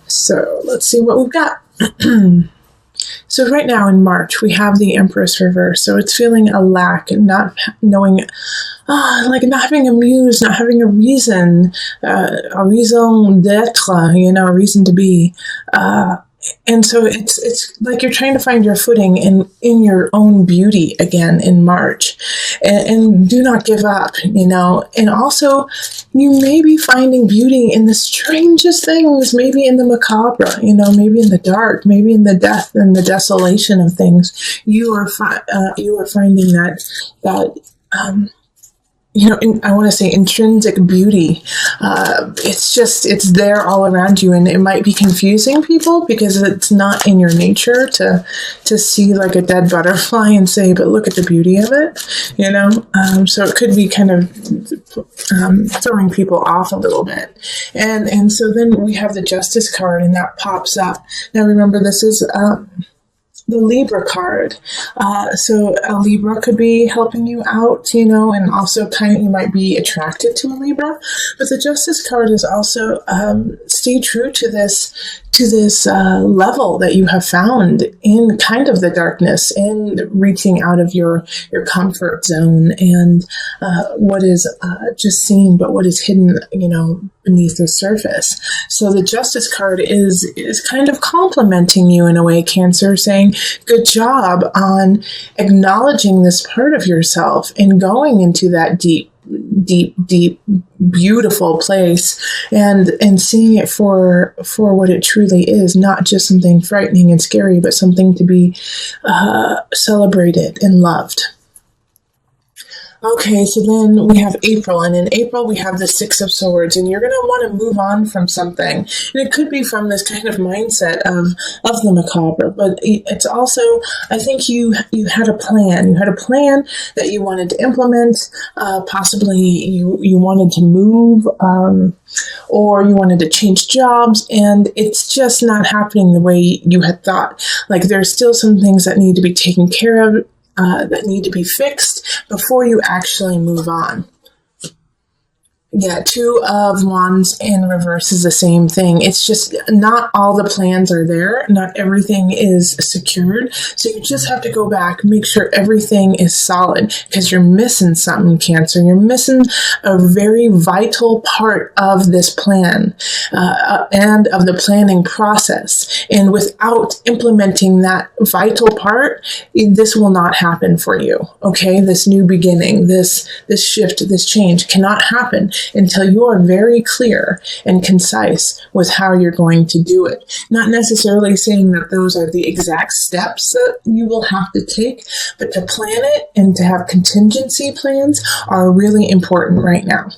So let's see what we've got. So right now in March, we have the Empress reverse. So it's feeling a lack and not knowing, like not having a muse, not having a reason d'être, a reason to be. And so it's like you're trying to find your footing in your own beauty again in March, and do not give up, and also you may be finding beauty in the strangest things, maybe in the macabre, maybe in the dark, maybe in the death and the desolation of things. You are finding that I want to say intrinsic beauty. It's there all around you, and it might be confusing people because it's not in your nature to see like a dead butterfly and say, but look at the beauty of it, so it could be kind of throwing people off a little bit. And so then we have the Justice card, and that pops up. Now remember, this is the Libra card. So a Libra could be helping you out, and also you might be attracted to a Libra. But the Justice card is also stay true to this level that you have found in kind of the darkness, and reaching out of your comfort zone, and what is just seen, but what is hidden, beneath the surface. So the Justice card is kind of complimenting you in a way, Cancer, saying, good job on acknowledging this part of yourself and going into that deep, beautiful place, and seeing it for what it truly is, not just something frightening and scary, but something to be celebrated and loved. Okay, so then we have April, and in April we have the Six of Swords, and you're going to want to move on from something. And it could be from this kind of mindset of the macabre, but it's also, I think you had a plan. You had a plan that you wanted to implement. Possibly you wanted to move, or you wanted to change jobs, and it's just not happening the way you had thought. Like there's still some things that need to be taken care of, that need to be fixed before you actually move on. Yeah, Two of Wands in reverse is the same thing. It's just not all the plans are there. Not everything is secured. So you just have to go back, make sure everything is solid, because you're missing something, Cancer. You're missing a very vital part of this plan, and of the planning process. And without implementing that vital part, this will not happen for you. Okay? This new beginning, this shift, this change cannot happen until you are very clear and concise with how you're going to do it. Not necessarily saying that those are the exact steps that you will have to take, but to plan it and to have contingency plans are really important right now.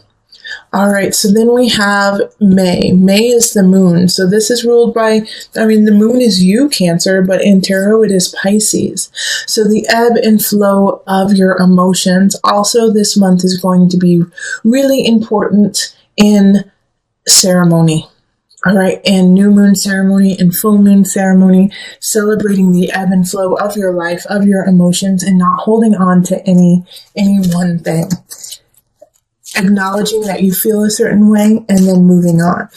All right, so then we have May. May is the moon. So this is ruled by, the moon is you, Cancer, but in tarot it is Pisces. So the ebb and flow of your emotions. Also this month is going to be really important in ceremony. All right, and new moon ceremony and full moon ceremony, celebrating the ebb and flow of your life, of your emotions, and not holding on to any one thing. Acknowledging that you feel a certain way and then moving on.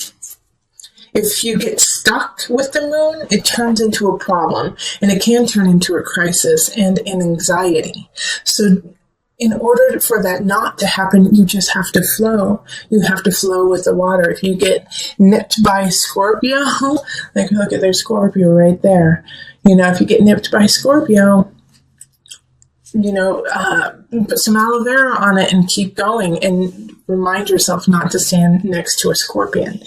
If you get stuck with the moon, it turns into a problem, and it can turn into a crisis and an anxiety. So in order for that not to happen, you just have to flow. You have to flow with the water. If you get nipped by Scorpio, like look at their Scorpio right there. If you get nipped by Scorpio, put some aloe vera on it and keep going, and remind yourself not to stand next to a scorpion,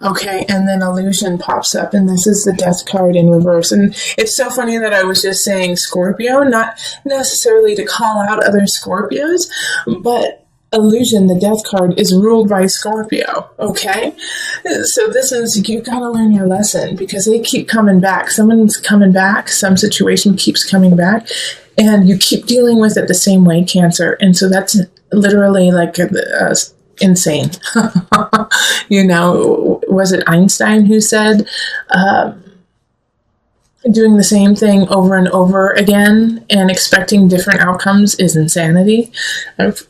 Okay, and then Illusion pops up, and this is the Death card in reverse. And it's so funny that I was just saying Scorpio, not necessarily to call out other Scorpios, but Illusion, the Death card, is ruled by Scorpio, okay? So this is, you gotta learn your lesson, because they keep coming back. Someone's coming back, some situation keeps coming back, and you keep dealing with it the same way, Cancer. And so that's literally like insane. Was it Einstein who said, doing the same thing over and over again and expecting different outcomes is insanity?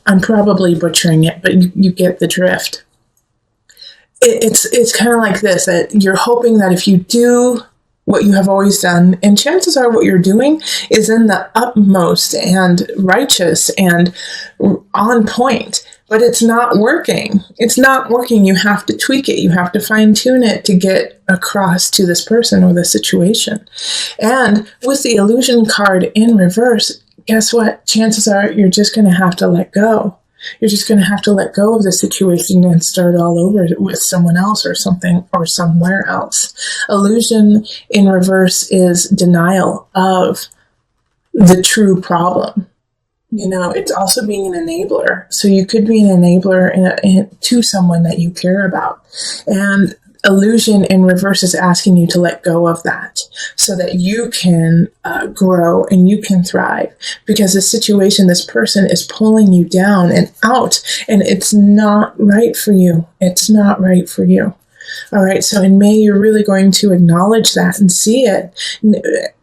I'm probably butchering it, but you get the drift. it's kind of like this, that you're hoping that if you do what you have always done, and chances are what you're doing is in the utmost and righteous and on point, but it's not working. It's not working. You have to tweak it. You have to fine tune it to get across to this person or the situation. And with the illusion card in reverse, guess what? Chances are you're just going to have to let go. You're just going to have to let go of the situation and start all over with someone else or something or somewhere else. Illusion in reverse is denial of the true problem. It's also being an enabler. So you could be an enabler to someone that you care about. And illusion in reverse is asking you to let go of that so that you can grow and you can thrive, because the situation, this person is pulling you down and out, and it's not right for you. It's not right for you. All right. So in May, you're really going to acknowledge that and see it.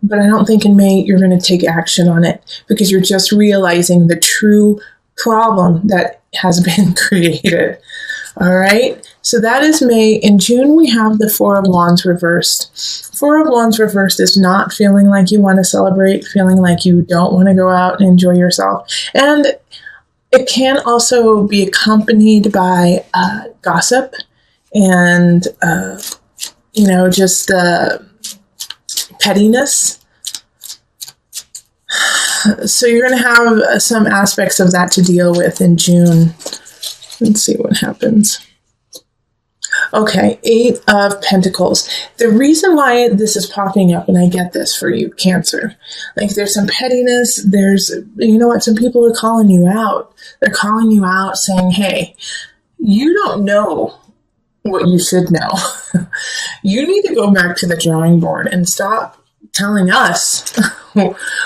But I don't think in May you're going to take action on it, because you're just realizing the true problem that has been created. All right. So that is May. In June, we have the Four of Wands reversed. Four of Wands reversed is not feeling like you want to celebrate, feeling like you don't want to go out and enjoy yourself. And it can also be accompanied by gossip and, just pettiness. So you're going to have some aspects of that to deal with in June. Let's see what happens. Okay, Eight of Pentacles. The reason why this is popping up, and I get this for you, Cancer, like there's some pettiness, some people are calling you out. They're calling you out saying, hey, you don't know what you should know. You need to go back to the drawing board and stop telling us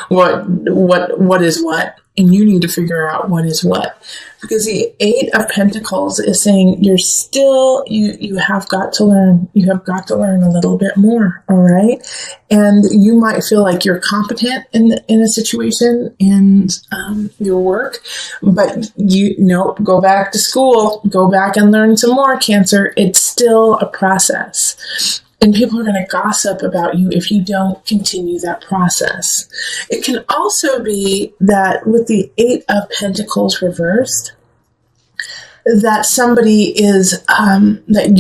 what is what. And you need to figure out what is what. Because the Eight of Pentacles is saying you have got to learn. You have got to learn a little bit more, all right? And you might feel like you're competent in a situation in your work, but go back to school. Go back and learn some more, Cancer. It's still a process. And people are going to gossip about you if you don't continue that process. It can also be that with the Eight of Pentacles reversed, that somebody is, that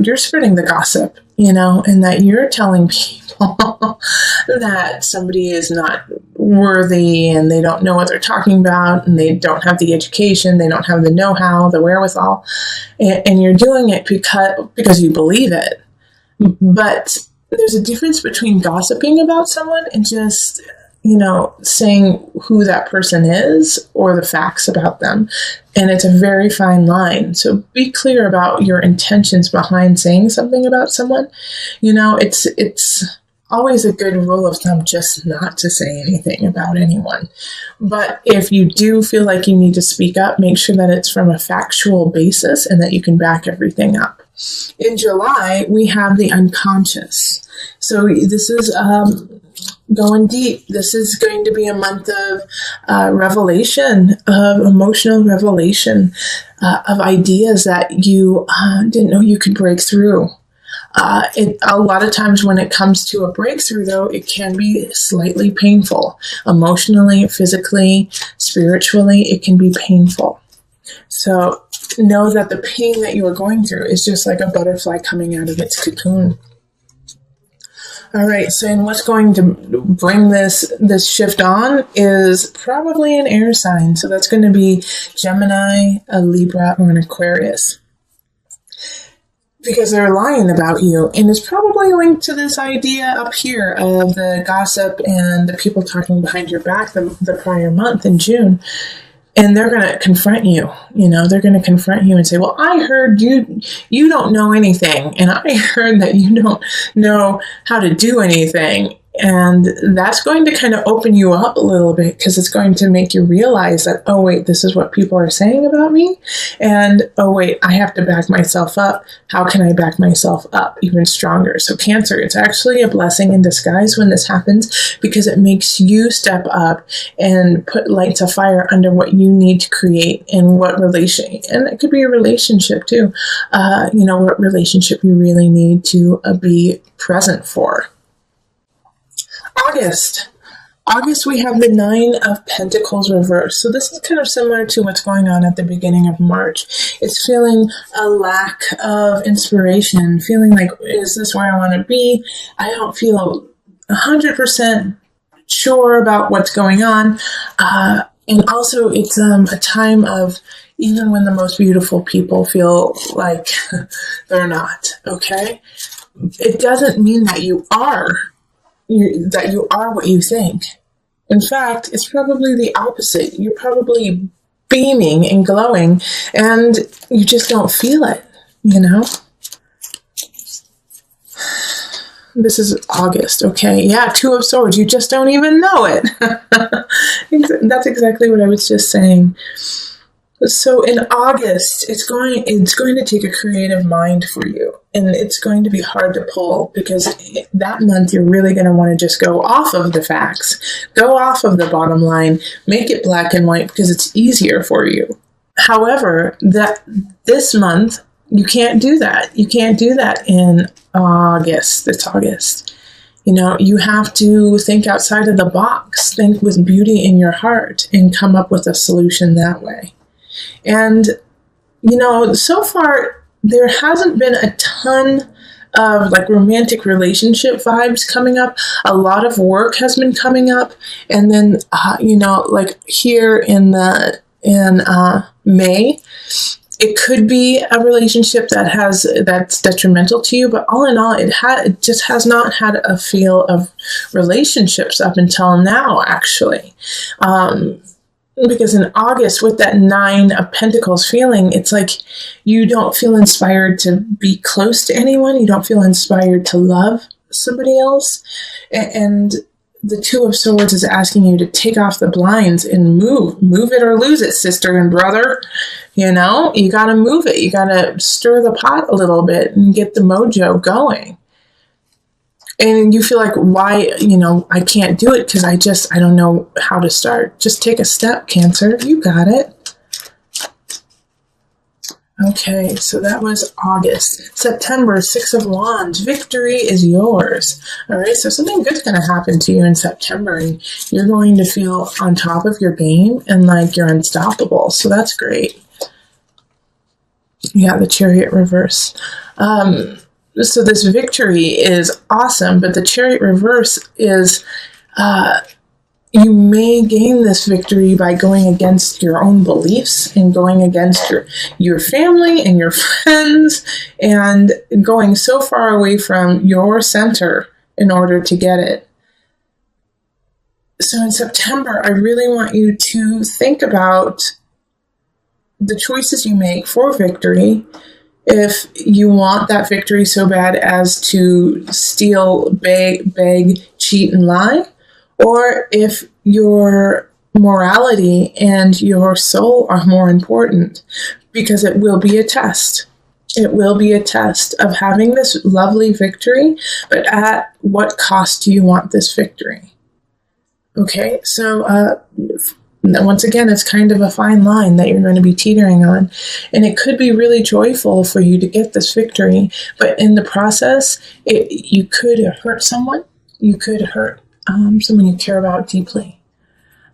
you're spreading the gossip, and that you're telling people that somebody is not worthy and they don't know what they're talking about and they don't have the education, they don't have the know-how, the wherewithal, and you're doing it because you believe it. But there's a difference between gossiping about someone and just, saying who that person is or the facts about them. And it's a very fine line. So be clear about your intentions behind saying something about someone. It's always a good rule of thumb just not to say anything about anyone. But if you do feel like you need to speak up, make sure that it's from a factual basis and that you can back everything up. In July, we have the unconscious. So this is going deep. This is going to be a month of revelation, of emotional revelation, of ideas that you didn't know you could break through. A lot of times when it comes to a breakthrough, though, it can be slightly painful. Emotionally, physically, spiritually, it can be painful. So know that the pain that you are going through is just like a butterfly coming out of its cocoon. All right, so and what's going to bring this shift on is probably an air sign. So that's going to be Gemini, a Libra, or an Aquarius. Because they're lying about you. And it's probably linked to this idea up here of the gossip and the people talking behind your back the prior month in June. And they're going to confront you. They're going to confront you and say, well, I heard you don't know anything. And I heard that you don't know how to do anything. And that's going to kind of open you up a little bit, because it's going to make you realize that, oh, wait, this is what people are saying about me. And, oh, wait, I have to back myself up. How can I back myself up even stronger? So Cancer, it's actually a blessing in disguise when this happens, because it makes you step up and put light to fire under what you need to create and what relation. And it could be a relationship too. What relationship you really need to be present for. August, we have the Nine of Pentacles reversed. So this is kind of similar to what's going on at the beginning of March. It's feeling a lack of inspiration, feeling like, is this where I want to be? I don't feel 100% sure about what's going on. And also it's a time of, even when the most beautiful people feel like they're not, okay? It doesn't mean that you are what you think. In fact, it's probably the opposite. You're probably beaming and glowing, and you just don't feel it, This is August, okay? Yeah, Two of Swords. You just don't even know it. That's exactly what I was just saying. So in August, it's going to take a creative mind for you, and it's going to be hard to pull, because that month you're really going to want to just go off of the facts, go off of the bottom line, make it black and white, because it's easier for you. However, this month you can't do that. You can't do that in August. It's August. You have to think outside of the box, think with beauty in your heart, and come up with a solution that way. And, so far, there hasn't been a ton of romantic relationship vibes coming up. A lot of work has been coming up. And then, here in May, it could be a relationship that's detrimental to you. But all in all, it just has not had a feel of relationships up until now, actually. Because in August, with that Nine of Pentacles feeling, it's like you don't feel inspired to be close to anyone. You don't feel inspired to love somebody else. And the Two of Swords is asking you to take off the blinds and move it or lose it, sister and brother. You got to move it. You got to stir the pot a little bit and get the mojo going. And you feel like, why, I can't do it because I don't know how to start. Just take a step, Cancer. You got it. Okay, so that was August. September, Six of Wands. Victory is yours. All right, so something good's going to happen to you in September, and you're going to feel on top of your game and like you're unstoppable. So that's great. Yeah, the Chariot reverse. So this victory is awesome, but the Chariot reverse is, you may gain this victory by going against your own beliefs and going against your family and your friends and going so far away from your center in order to get it. So in September, I really want you to think about the choices you make for victory. If you want that victory so bad as to steal, beg, cheat, and lie, or if your morality and your soul are more important, because it will be a test. It will be a test of having this lovely victory, but at what cost do you want this victory? Okay, so once again, it's kind of a fine line that you're going to be teetering on. And it could be really joyful for you to get this victory. But in the process, you could hurt someone. You could hurt someone you care about deeply.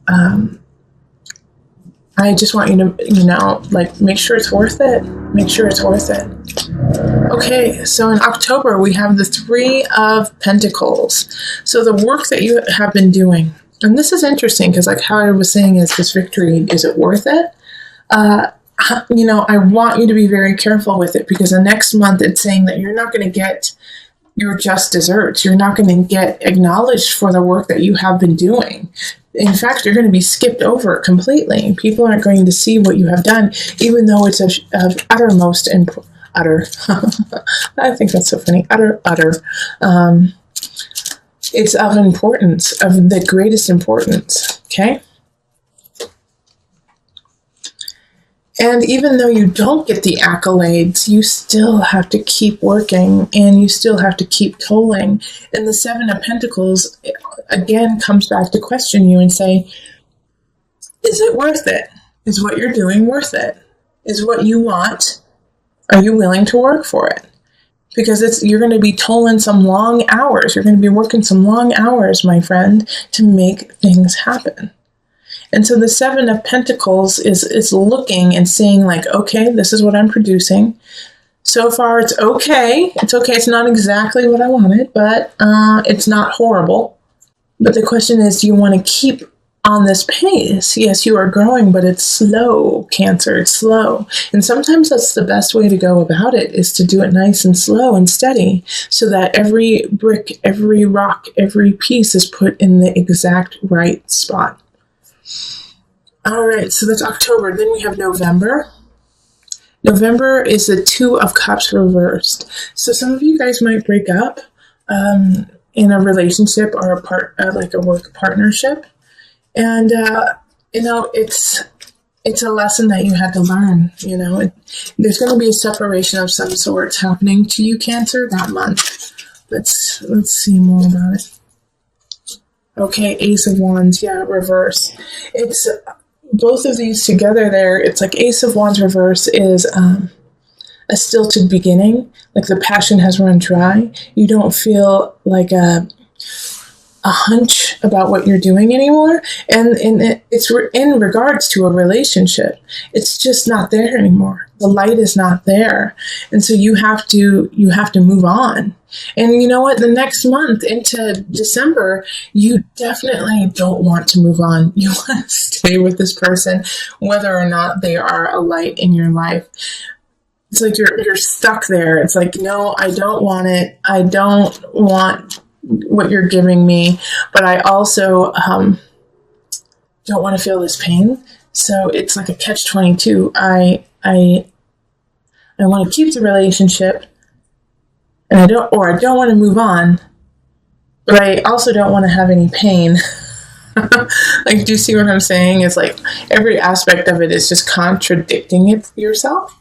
I just want you to, make sure it's worth it. Make sure it's worth it. Okay, so in October, we have the Three of Pentacles. So the work that you have been doing. And this is interesting because how I was saying is this victory, is it worth it? I want you to be very careful with it, because the next month it's saying that you're not going to get your just desserts. You're not going to get acknowledged for the work that you have been doing. In fact, you're going to be skipped over completely. People aren't going to see what you have done, even though it's of uttermost and utter. I think that's so funny. Utter. It's of importance, of the greatest importance, okay? And even though you don't get the accolades, you still have to keep working and you still have to keep tolling. And the Seven of Pentacles, again, comes back to question you and say, is it worth it? Is what you're doing worth it? Is what you want, are you willing to work for it? Because you're going to be tolling some long hours. You're going to be working some long hours, my friend, to make things happen. And so the Seven of Pentacles is looking and seeing like, okay, this is what I'm producing. So far, it's okay. It's okay. It's not exactly what I wanted, but it's not horrible. But the question is, do you want to keep on this pace? Yes, you are growing, but it's slow, Cancer. It's slow. And sometimes that's the best way to go about it, is to do it nice and slow and steady so that every brick, every rock, every piece is put in the exact right spot. All right, so that's October. Then we have November. November is the Two of Cups reversed. So some of you guys might break up in a relationship or like a work partnership. And, it's a lesson that you had to learn, there's going to be a separation of some sort happening to you, Cancer, that month. Let's see more about it. Okay, Ace of Wands, yeah, reverse. It's both of these together there. It's like Ace of Wands reverse is a stilted beginning, like the passion has run dry. You don't feel like a hunch about what you're doing anymore, and it's in regards to a relationship. It's just not there anymore. The light is not there, and so you have to move on. And you know what? The next month into December, you definitely don't want to move on. You want to stay with this person, whether or not they are a light in your life. It's like you're stuck there. It's like, no, I don't want it. I don't want what you're giving me, but I also don't want to feel this pain. So it's like a catch-22. I want to keep the relationship, and I don't want to move on, but I also don't want to have any pain. Like, do you see what I'm saying? It's like every aspect of it is just contradicting it yourself.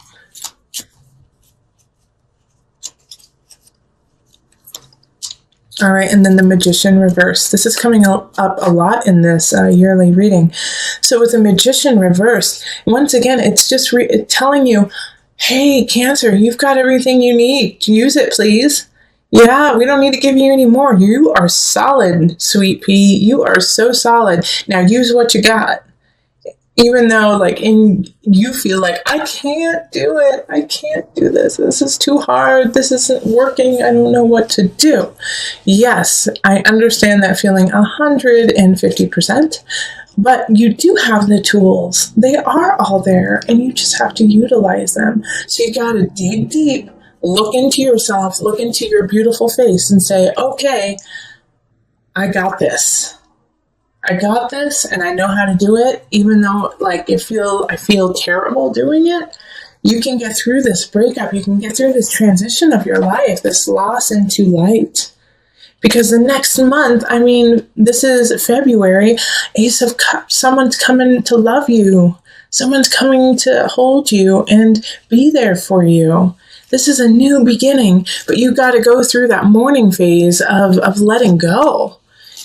All right, and then the Magician reverse. This is coming up a lot in this yearly reading. So with the Magician reverse, once again, it's just telling you, hey, Cancer, you've got everything you need. Use it, please. Yeah, we don't need to give you any more. You are solid, sweet pea. You are so solid. Now use what you got. Even though, you feel like, I can't do it. I can't do this. This is too hard. This isn't working. I don't know what to do. Yes, I understand that feeling 150%. But you do have the tools. They are all there, and you just have to utilize them. So you got to dig deep, look into yourself, look into your beautiful face, and say, okay, I got this. I got this, and I know how to do it, even though I feel terrible doing it. You can get through this breakup. You can get through this transition of your life, this loss into light. Because the next month, this is February, Ace of Cups, someone's coming to love you. Someone's coming to hold you and be there for you. This is a new beginning, but you got to go through that mourning phase of letting go.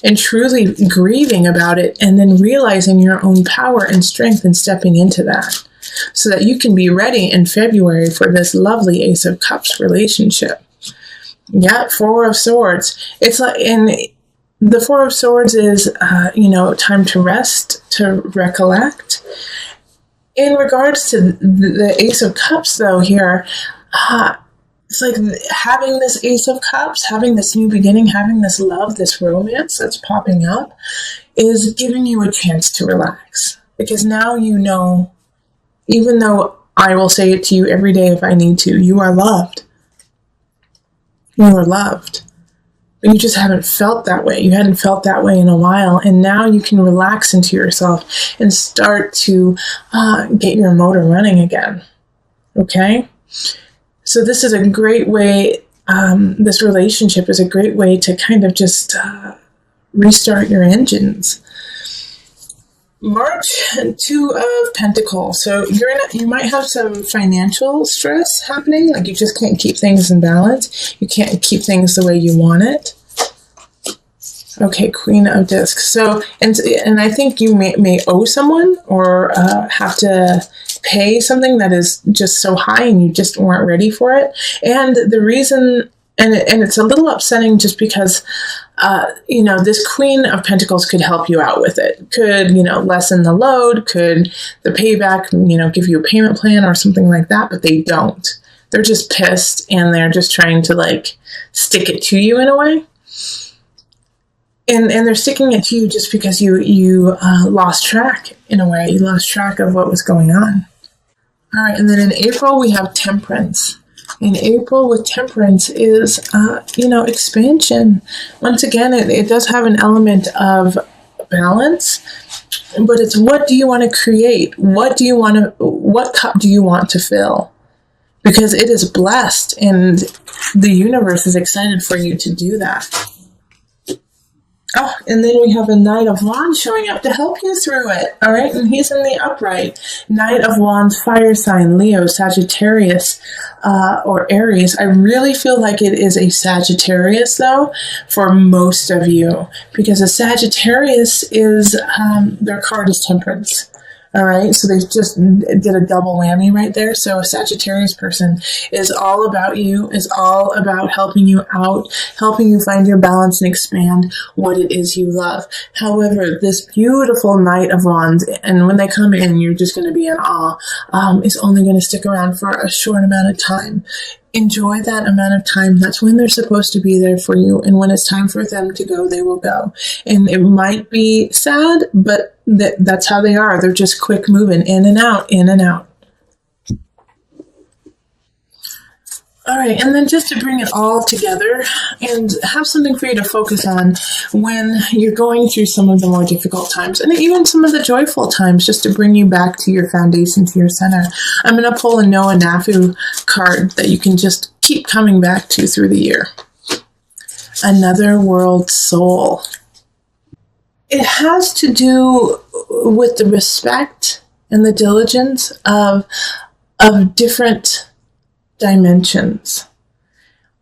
And truly grieving about it, and then realizing your own power and strength and stepping into that, so that you can be ready in February for this lovely Ace of Cups relationship. Yeah, Four of Swords. It's like, and the Four of Swords is, time to rest, to recollect. In regards to the Ace of Cups, though, here, it's like having this Ace of Cups, having this new beginning, having this love, this romance that's popping up is giving you a chance to relax. Because now you know, even though I will say it to you every day if I need to, you are loved. You are loved. But you just haven't felt that way. You hadn't felt that way in a while. And now you can relax into yourself and start to get your motor running again. Okay? So this is a great way, this relationship is a great way to kind of just restart your engines. March, Two of Pentacles. So you might have some financial stress happening. Like you just can't keep things in balance. You can't keep things the way you want it. Okay, Queen of Discs. So, and I think you may owe someone or have to pay something that is just so high and you just weren't ready for it. And the reason, and it's a little upsetting just because, this Queen of Pentacles could help you out with it. Could, lessen the load, could the payback, give you a payment plan or something like that, but they don't. They're just pissed and they're just trying to stick it to you in a way. And they're sticking it to you just because you lost track in a way. You lost track of what was going on. All right, and then in April, we have Temperance. In April with Temperance is, expansion. Once again, it does have an element of balance, but it's what do you want to create? What cup do you want to fill? Because it is blessed and the universe is excited for you to do that. Oh, and then we have a Knight of Wands showing up to help you through it. All right, and he's in the upright. Knight of Wands, fire sign, Leo, Sagittarius, or Aries. I really feel like it is a Sagittarius, though, for most of you. Because a Sagittarius is, their card is Temperance. All right, so they just did a double whammy right there. So a Sagittarius person is all about you, is all about helping you out, helping you find your balance and expand what it is you love. However, this beautiful Knight of Wands, and when they come in, you're just going to be in awe, is only going to stick around for a short amount of time. Enjoy that amount of time. That's when they're supposed to be there for you. And when it's time for them to go, they will go. And it might be sad, but that's how they are. They're just quick moving in and out, in and out. All right, and then just to bring it all together and have something for you to focus on when you're going through some of the more difficult times and even some of the joyful times, just to bring you back to your foundation, to your center. I'm going to pull a Noah Nafu card that you can just keep coming back to through the year. Another World Soul. It has to do with the respect and the diligence of different dimensions.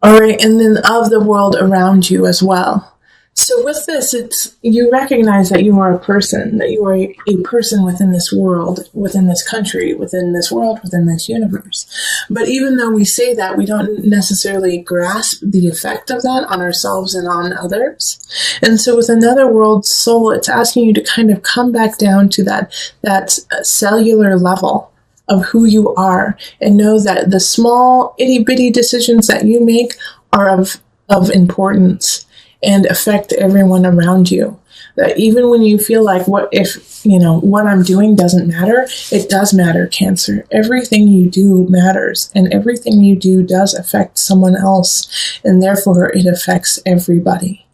All right, and then of the world around you as well. So with this, you recognize that you are a person, that you are a person within this world, within this country, within this world, within this universe. But even though we say that, we don't necessarily grasp the effect of that on ourselves and on others. And so with Another World Soul, it's asking you to kind of come back down to that cellular level of who you are, and know that the small itty-bitty decisions that you make are of importance and affect everyone around you. That even when you feel like what I'm doing doesn't matter, it does matter, Cancer. Everything you do matters, and everything you do does affect someone else, and therefore it affects everybody.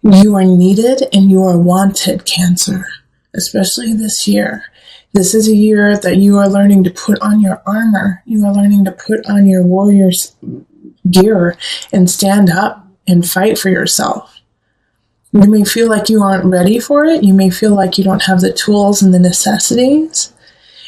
You are needed and you are wanted, Cancer, especially this year. This is a year that you are learning to put on your armor. You are learning to put on your warrior's gear and stand up and fight for yourself. You may feel like you aren't ready for it. You may feel like you don't have the tools and the necessities.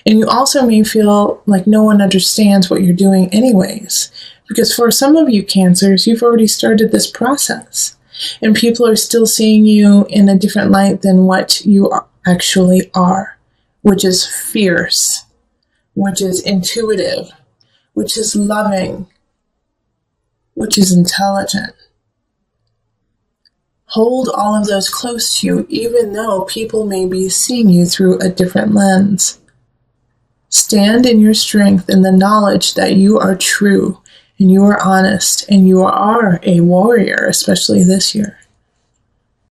And you also may feel like no one understands what you're doing anyways. Because for some of you Cancers, you've already started this process. And people are still seeing you in a different light than what you actually are. Which is fierce, which is intuitive, which is loving, which is intelligent. Hold all of those close to you, even though people may be seeing you through a different lens. Stand in your strength in the knowledge that you are true, and you are honest, and you are a warrior, especially this year.